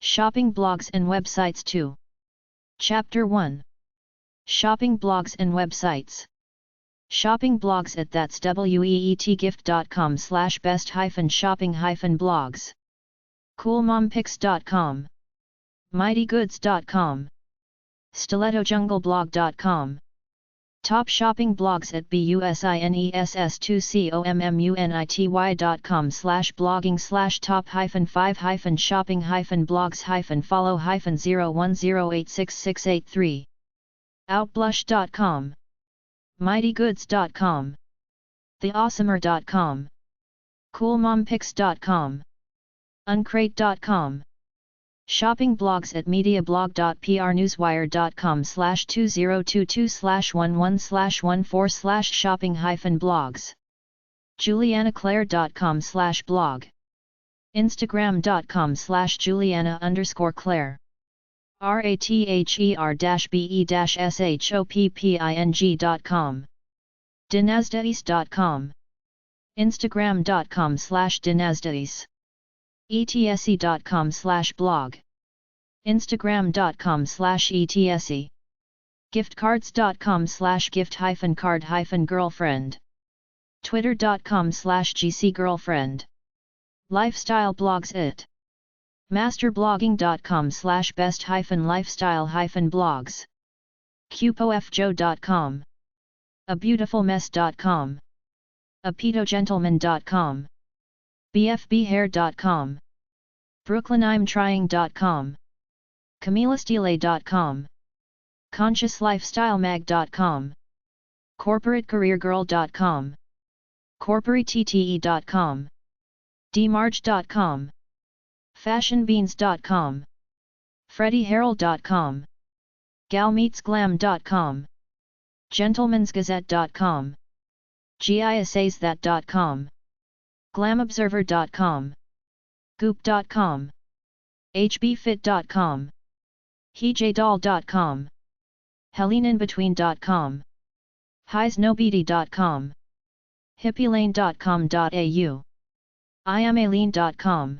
Shopping blogs and websites 2. Chapter 1. Shopping blogs and websites. Shopping blogs at thatsweetgift.com/best-shopping-blogs. coolmompics.com. mightygoods.com. stilettojungleblog.com. Top shopping blogs at busines2community.com/blogging/top-5-5-shopping-blogs-follow-010866883. outblush.com. mightygoods.com. theawesomer.com. coolmompics.com. uncrate.com. Shopping blogs at mediablog.prnewswire.com/2022/11/14/shopping-blogs. juliannaclaire.com/blog. instagram.com/julianna_claire. rather-be-shopping.com. dinasdays.com. instagram.com/dinasdays. etse.com/blog. instagram.com/etse. giftcards.com/gift-card-girlfriend. twitter.com/gcgirlfriend. lifestyle blogs at masterblogging.com/best-lifestyle-blogs. cupofjoe.com. abeautifulmess.com. apetogentleman.com. bfbhair.com. brooklynimtrying.com. camillastile.com. consciouslifestylemag.com. corporatecareergirl.com. corporatette.com. dmarge.com. fashionbeans.com. freddieherald.com. galmeetsglam.com. gentlemansgazette.com. gisaysthat.com. glamobserver.com. goop.com. hbfit.com. hejdoll.com. heleneinbetween.com. highsnowbeauty.com. hippielane.com.au. iamaline.com.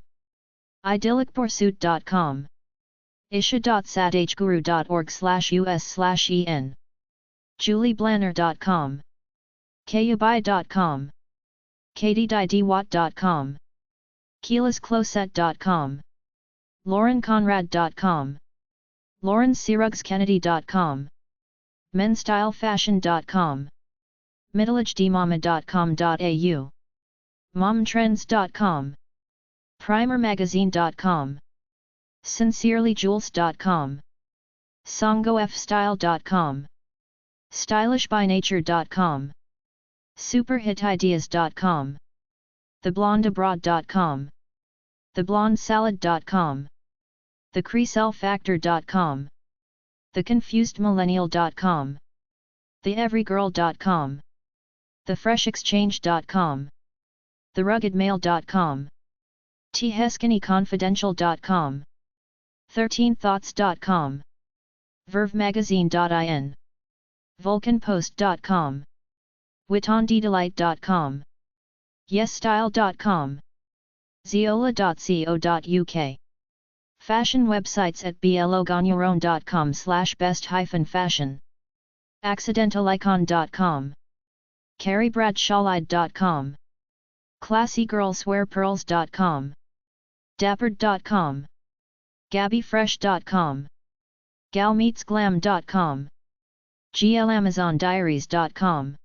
idyllicpursuit.com. isha.sadhguru.org/us/en. julieblanner.com. kayubai.com. katiedywat.com. keeliscloset.com. laurenconrad.com. laurensiruggskennedy.com. menstylefashion.com. middleagedmama.com.au. momtrends.com. primermagazine.com. sincerelyjules.com. songofstyle.com. stylishbynature.com. superhitideas.com. theblondeabroad.com. theblondesalad.com. thecreaselfactor.com. theconfusedmillennial.com. theeverygirl.com. thefreshexchange.com. theruggedmail.com. theskinnyconfidential.com. 13thoughts.com. vervemagazine.in. vulcanpost.com. witondelight.com. yesstyle.com. ziola.co.uk. Fashion websites at blogonyarone.com/best-fashion. accidentalicon.com. carriebradshawlide.com. classygirlswearpearls.com. dappered.com. gabbyfresh.com. galmeetsglam.com. glamazondiaries.com.